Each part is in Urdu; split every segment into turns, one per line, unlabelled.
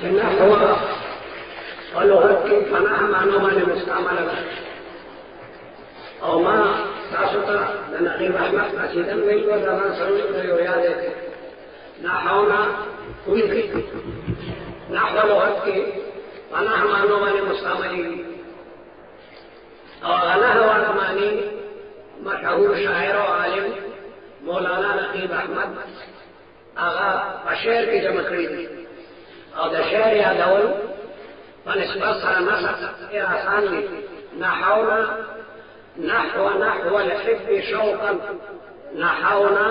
نحو ولغت کی پناہ معنوں میں مستعمل او ما تاسو ته د نقیب احمد رشیدن ویلو زمان سره یو یاد دی نحونا ویلي نحو لغت کی پناہ معنوں میں مستعمل او غناه والا معنی مشهور شاعر و عالم مولانا نقیب احمد آغا شعر کی جمع کړی دی او د شعر یادول په نسبت سره نسق ډېر آسان دی نحونا نحو الحب شوقا نحونا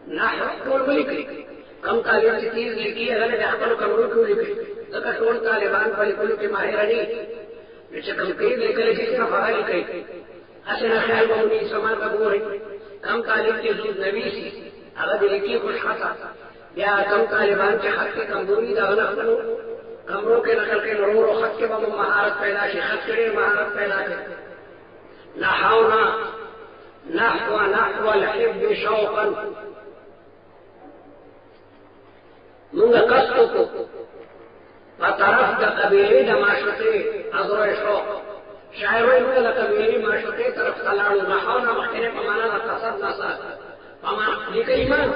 نحو ټول ولیکي کم طالب چې تیز لیکي هغه د خپلو کمرو کې ولیکي ځکه ټول طالبان په لیکلو کې ماهر دي چې کوم تیز لیکل کې څه فعال کوي اسنه خیال مونږ سمال وګورئ کم طالب چې زود نویسي هغه د لیکي خوش خطا بیا کم طالبان چې خط کې کمزوري دا نه خپلو کمرو کې نقل کې نورو خط کې به مهارت پیدا شي خط کې مهارت پیدا شي نحونا نحو الحب شوقا مونږ قصد کو په طرف د قبیلې د معشوقې حضور شوق شاعر وایي موږ د قبیلې معشوقې طرف ته لاړو نحونا مخکې په معنا د قصد ناسا په معنا لیکي ایمان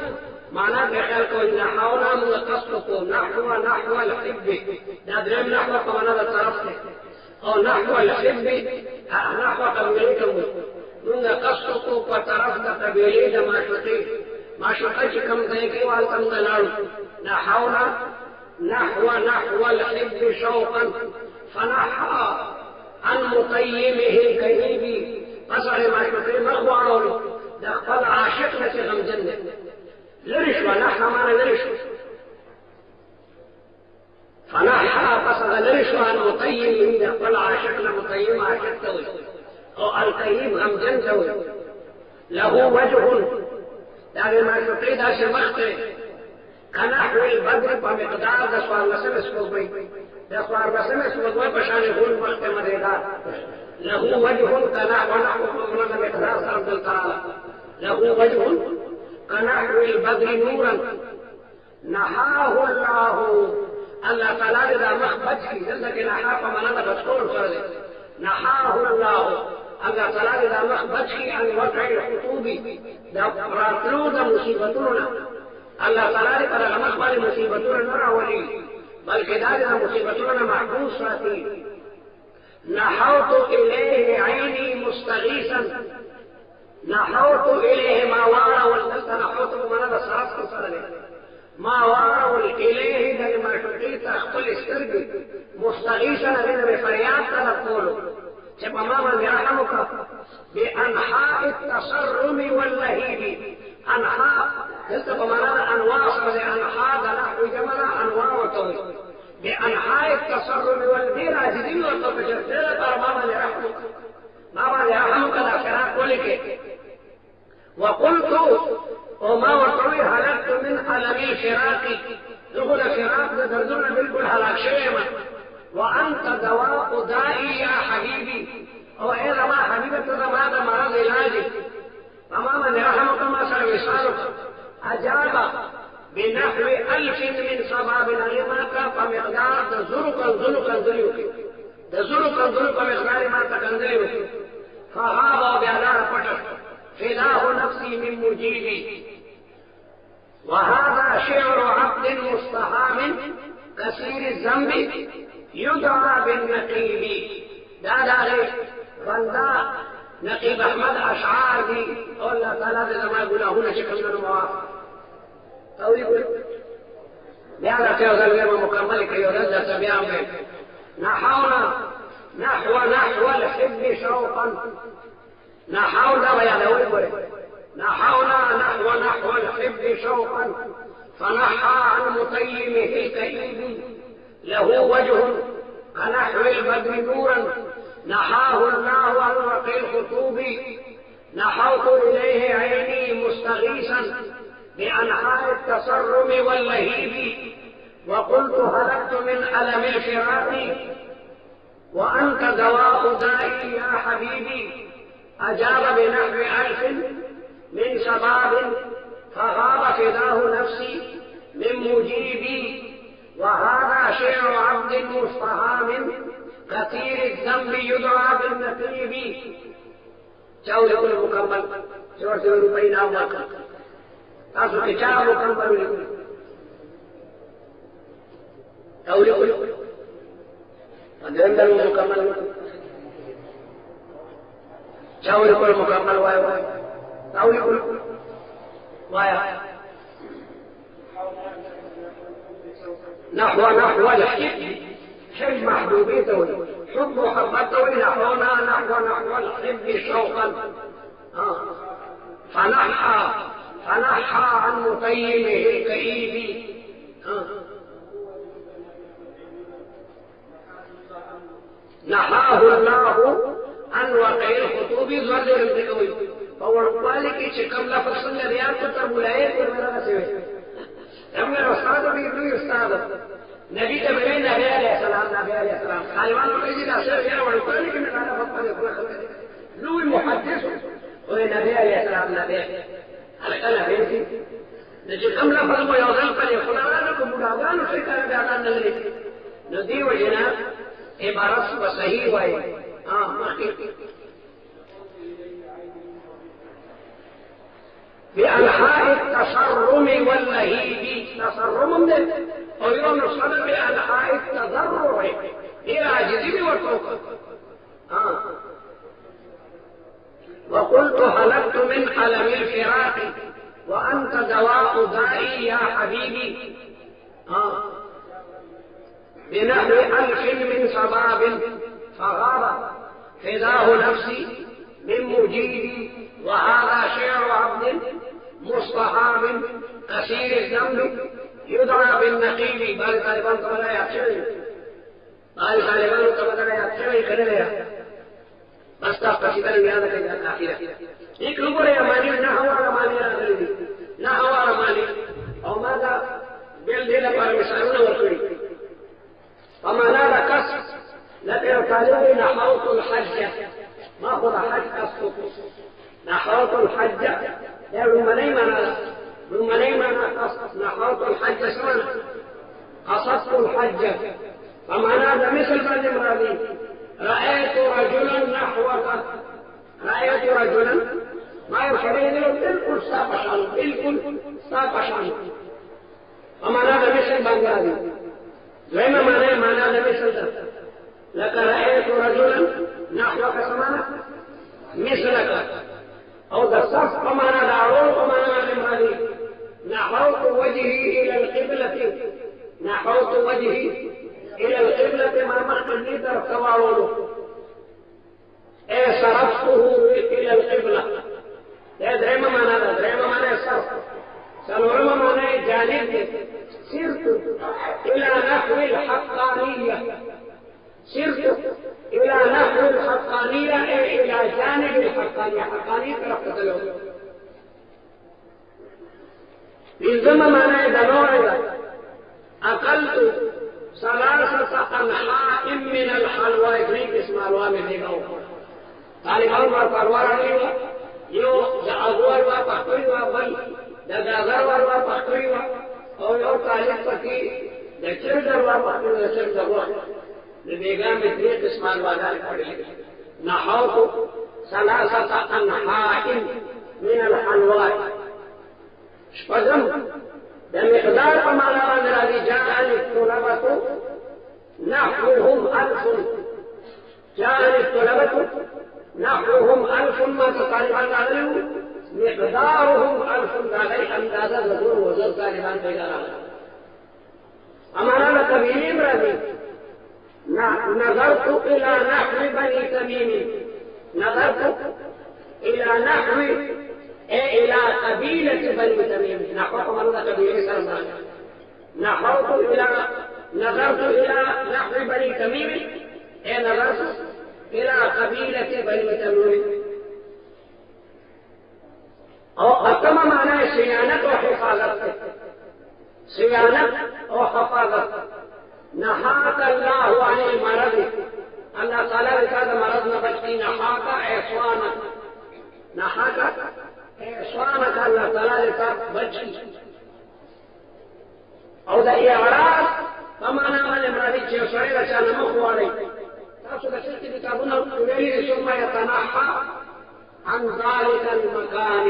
معنا په خیال کوي نحونا موږ قصد کو نحو الحب دا دریم نحو په معنا د طرف ته او نحو الحب نحو قبیلې ته موږ قصد کو په طرف د قبیلې د معشوقې چې کوم ځای کې والته موږ لاړو نحونا نحو الحب شوقا فنحى عن مطيمه الكئيب اصل معشوقې مخواړو د خپل عاشق نه چې غمجن دی لرې شوه نحو معنی لرې شو فنحى قصد لرې شوه عن مطيمه د خپل عاشق نه مطیم عاشق ته وایي او الكئيب غمجن ته وایي له وجه دا د معشوقې داسې مخ دی كنحو البدر بمقدار د څوارلسمې سپوږمۍ د څوارلسمې سپوږمۍ په شان غول وخت مدیدار له وجه كنحو قمرنا مقدار سره دلته له وجه كنحو البدر نورا نحاه الله تعالی دا مخ بچ کی دلته کې نحا په معنا د بچکول سره دی نحاه الله تعالی دا مخ بچ کی ان وقع الخطوب دا راتلو د مصیبتونو الله تعالی پر مخ باندې مصیبتونه نه راولي بلکې دا د مصیبتونو محفوظ ساتي نحوت الیه عینی مستغیثا نحوت الیه ما وارا والنحوت من الصراط صلى ما وارا الیه د معشوقې خپل سترګې مستغیثا غیر فریاد تقول چې په ما باندې رحم وکړه بانحاء التصرم واللهیب انحاء دلته په معنا د انواع سره انحاء د نحو جمع انواع وتوي بانحاء التصرف والدين عاجزين وتفجر پر ما باندې رحم کړه قرات ولیکه وقلت وما وطوي هلكت من علم الفراق دخل فراق د دردونه بالکل هلاک شوی ما وانت دواء دائي يا حبيبي او اذا ما حبيبته ما د مرض علاجي تماما رحمك ما سر وصالك أجاب بنحو 1000 من صباب الغماك فمقدار زرقا مقدار ما تكندريوك فغاب بأدار فتح فداه نفسي من مجيبي وهذا شعر عبد مستحام كثير الذنب يدعى بالنقيب دادا ليه بندا نقیب احمد اشعار دی اور اللہ تعالیٰ دے زمان گناہونا چکم دنو معاف توی گل بیادا تیو ذلوی میں مکمل کیو رجل سبیان میں نحونا نحو الحب شوقا نحو دا بیادا وی گلے نحونا نحو الحب شوقا فنحى عن مطيمه الكئيب له وجه كنحو البدر نورا نحاه الله عن وقع الخطوب نحوت إليه عيني مستغيثا بأنحاء التصرم واللهيب وقلت هلكت من ألم الفراق وأنت دواء دائي يا حبيبي أجاب بنحو 1000 من شباب فغاب فداه نفسي من مجيبي وهذا شعر عبد مستهام كثير الذنب يدعى بالنقيب. چاول کو مکمل چور سے روپئی نہ ہوا تاسو کے چا مکمل ہوئی چاول کو اندر مکمل چاول کو مکمل ہوا چاول کو وایا نحو الحب حب محبوبيته حب محبته نحونا نحو الحب شوقا فنحى عن مطيمه الكئيب نحاه الله عن وقع الخطوب ظهر الذكوي فهو القالك شكم لفظ الرياض تربلايه والمرأة سوي اما استاد بھی ابن استاد نبی ته ویل نبی علیہ السلام طالبانو کې دا څه یې ورکړل کې نه دا په دې خبره نو محدث او نبی علیہ السلام نبی هلکه نبی چې کوم لفظ مو یو ځل په خدای کوم مداوانو څخه کار بیان نه لري نو دی وجنا عبارت صحیح وای بأنحاء التصرم واللهيب تصرم من ويوم الصدر بأنحاء التضرع إلى جذب والتوقف وقلت هلكت من ألم الفراق وأنت دواء دائي يا حبيبي بنحو 1000 من صباب فغاب فداه نفسي من مجيبي وهذا شعر عبد مصطهام كثير الذنب يدعى بالنقيب. بارك طالبان تمہارا یاد بارك طالبان تمہارا یاد کرے لیا بس تا قصیدہ یاد کرے کافی ہے. ایک لوگوں نے مانی نہ ہوا مانی نہ ہوا مانی اور ماذا بل دل پر مثالونه ورکړي فمانا ركس لكن طالب نحوت الحج ما هو حج أصله نحوت الحج يا رماني مانا نحوت الحج سمعنا قصدت الحج فمعنى هذا مثل بعد مرادي رأيت رجلا نحوك رأيت رجلا ما يرشدين له بالكل ساقشان فمعنى هذا مثل بعد مرادي زي ما معنى هذا مثل ده لك رأيت رجلا نحوك سمعنا مثلك أو تصف ومعنى دعوه ومعنى المرادي نحوت وجهي إلى القبلة نحوت وجهي إلى القبلة ما مخمني تركواله أي صرفته إلى القبلة لا دريم معنى الصرف سنورم معنى جانب سرت إلى نحو الحقانية سرت إلى نحو الحقانية أي إلى جانب الحقانية حقانية طرف تلو بالزمن معنى دلوع أقلت 3 أنحاء من الحلوى إثنين اسم حلوى من نگاو طالبان پروار علیوا یو دا اغوار وا پخوی وا بل دا گاغر وا پخوی وا او یو طالب پکی دا چردر وا پخوی دا چردر وا بیگا میں 3 قسمان وادار پڑے نحوت 3 أنحاء من الحلوى شپزم دا مقدار پمانا راندرازی جاءنی الطلبة نحوهم 1000 جاءني الطلبة نحوهم 1000 ما تطالبان عليهم مقدارهم 1000 داغي اندازة ذكور وزر طالبان بيدارا أمانا لتبينين رضي نظرت إلى نحو بني تميم نظرت إلى نحو أي إلى قبيلة بني تميم نحوكم الله قبيلة سلمان نظرت إلى نحو بني تميم أي نظرت إلى قبيلة بني تميم أو ختم معنى صيانة وحفاظة صيانة وحفاظة نحاك الله عن المرض الله تعالى بكذا مرضنا بشتي نحاك عصوانك نحاك عصوانك الله تعالى بكذا بشتي او دا اعراض فمانا باندې مرادي چې سړی راځه نه مخ واړی تاسو د څه کتابونو ویلي ثم يتنحى عن ذلك المكان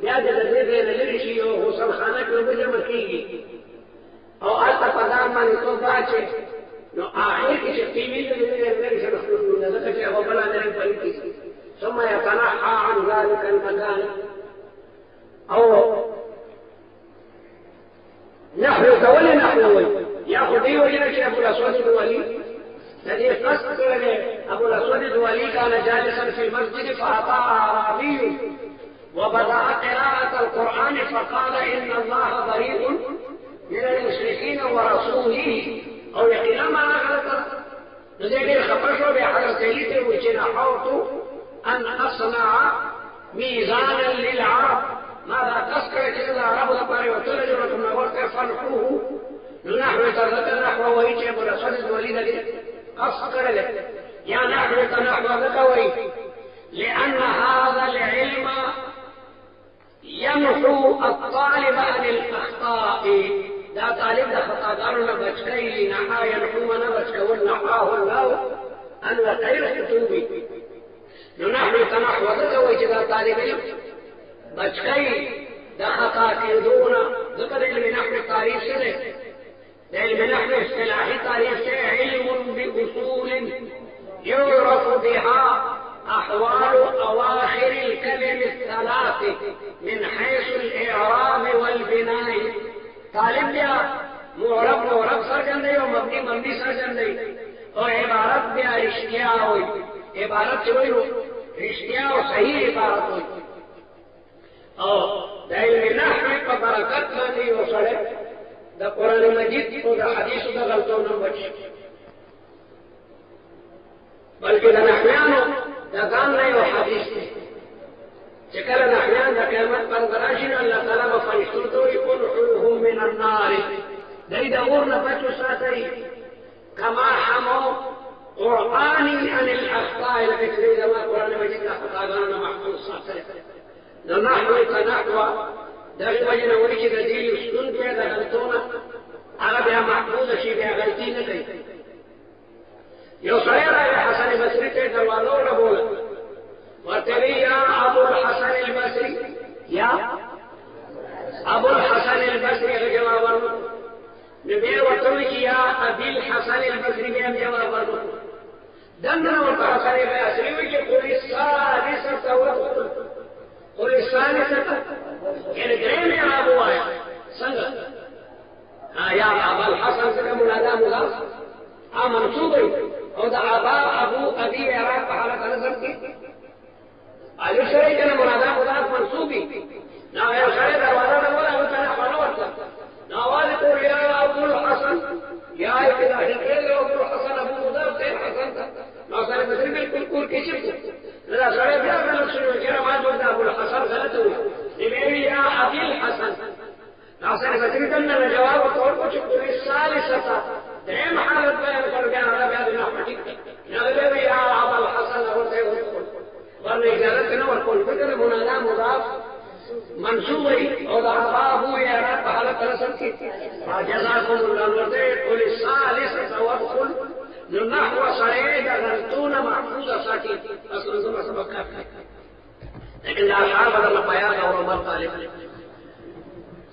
بیا د دې ځای لري شي او غسل خانه کې به جمع کیږي او البته په ځان باندې توبه چې نو آخر کې چې تیمي دې لري سره خپلونه ځکه چې هغه بل نه پېږي ثم يتنحى عن ذلك المكان او نحو تولي نحو ياخذ ايه وجه شيخ ابو الاسود الدولي الذي قصد ابو الاسود الدولي كان جالسا في المسجد فاعطى اعرابي وبدا قراءه القران فقال ان الله بريء من المشركين ورسوله او يقينا ما غلط نزيد خبرته بحضرت سيدي وجنا حاولت ان اصنع ميزانا للعرب ماذا تذكر كذا العرب لباري وترجمة من وقت فرحوه نحو ترغت نحو ويجي ابو الاسود الوليد لك أذكر لك يا نحو تنحو ذكوي لأن هذا العلم يمحو الطالب عن الأخطاء دا طالب دا خطاقارنا بچكي لنحا ينحونا بچكول نحواه الله أن غير خطوبي نحو تنحو ذكوي دا طالب علم بچکئی دا خطا کردونا ذکر علم نحو تاریخ سے علم نحو اصطلاحی تاریخ سے علم بأصول يعرف بها أحوال أواخر الكلم الثلاث من حيث الإعراب والبناء طالب بیا معرب سرجن دی و مبنی سرجن دی اور عبارت بیا رشتیا ہوئی عبارت چوئی رشتیا و صحیح عبارت ہوئی اور دا علم نحو پا برکت باندې یو سړی د قرآن مجید او د حدیثو د غلطو نه بچي بلکې د نحویانو د ځان نه یو حدیث دی چې کله نحویان د قیامت پر راشي نو الله تعالی به فرشتو ته وایي ادخلوهم من النار دی د اور نه بچو ساتئ کما حمو قرآني عن الأخطاء التي زما قرآن مجید د خطاګانو محفوظ ساتئ نو نحو تنحو دغه وجنه وایي چې د دې یوستون په د غلطونه هغه بیا محفوظ شي بیا غلطي نه کوي یو سړی راغی حسن بصري ته دروازه وډبوله ورته وی یا ابو الحسن البصري یا ابو الحسن البصري هغه جواب ورکړ نو بیا ورته وی چې یا ابي الحسن البصري بیا جواب ورکړ دنه ورته حسن البصري وی چې قل الثالثه وقل قل الثالثه یعنی درېم جواب وایا څنګه یا ابو الحسن څنګه منادا مضاف منصوب او دا ابو ابي اعراب په حالت نظر کې الف سره کنه منادا مضاف منصوبي نو یو سره دروازه ده ولا وته نه ورته نو واځي کور یا ابو الحسن یا کدا هغه ابو الحسن ابو مضاف ته حسن نو سره بدر بالکل کور کې شي لا سره بیا غلط شو چې ما ورته ابو الحسن غلط و دی یا ابي الحسن نو سره بدر کنه جواب تور کو چې کور ثالثه درېم حالت بیان کړ بیا هغه بیا د نحو ټیک نو یا ابو الحسن ورته ورنه اجازه نه ورکول فکر منادا مضاف منصوب او دا ابو یا رب حالت رسل کی جزاكم الله ورته قل الثالثه وادخل نحو صريح غلطون محفوظه ساکي اصل زما سبق کافي لیکن دا اصحاب دا بیان او عمر طالب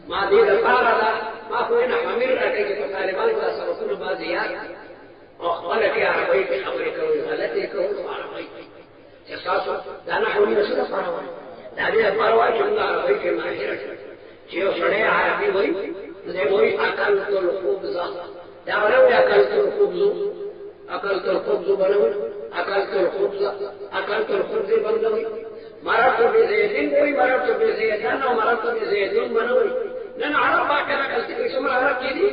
ما دې د پاره ما خو نه امیر راکې چې طالبان دا سبقونه بازيات او خپل کې عربي کې خبرې کوي غلطي کوي عربي چې تاسو دا نه هونی څه پاره دا دې پاره چې موږ عربي کې ماهر چې یو سړی عربي وایي نو وایي اکل تل خوب ځه دا ورو اکل تل خوب ځو اکل تل خوب ځو بنوي اکل تل خوب ځه اکل تل خوب ځي بنوي مرات به زیدین وایي مرات به زیدان او مرات به زیدین بنوي نن عرب باکره کله چې څومره عرب کېدي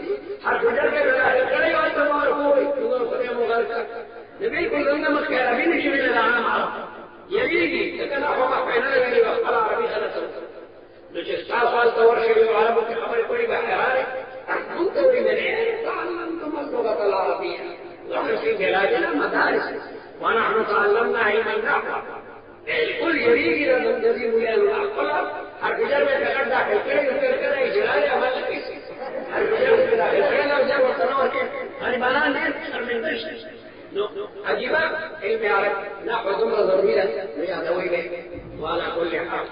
هر ګډر کې راځي کله یو ته ورکوي نو خدای مو غلط نبی کو څنګه مخ کې عربي نشي ویل عام عرب یریږي ځکه نه هغه په نه لري خپل عربي غلط نو چې تاسو تور شي عربو کې خبرې کوي به حراره انت وی تعلمتم اللغه العربيه نحن في بلادنا مدارس ونحن تعلمنا علم النحو الكل يريد ان الذي يقول العقل هر ګډر به داخل کړي او کړي اجرا عمل کوي هر ګډر به داخل کړي او ځا ورته نور کې من مشت عجيبة المعرفة نأخذ ضمن ضميرة من ذويه وعلى كل حال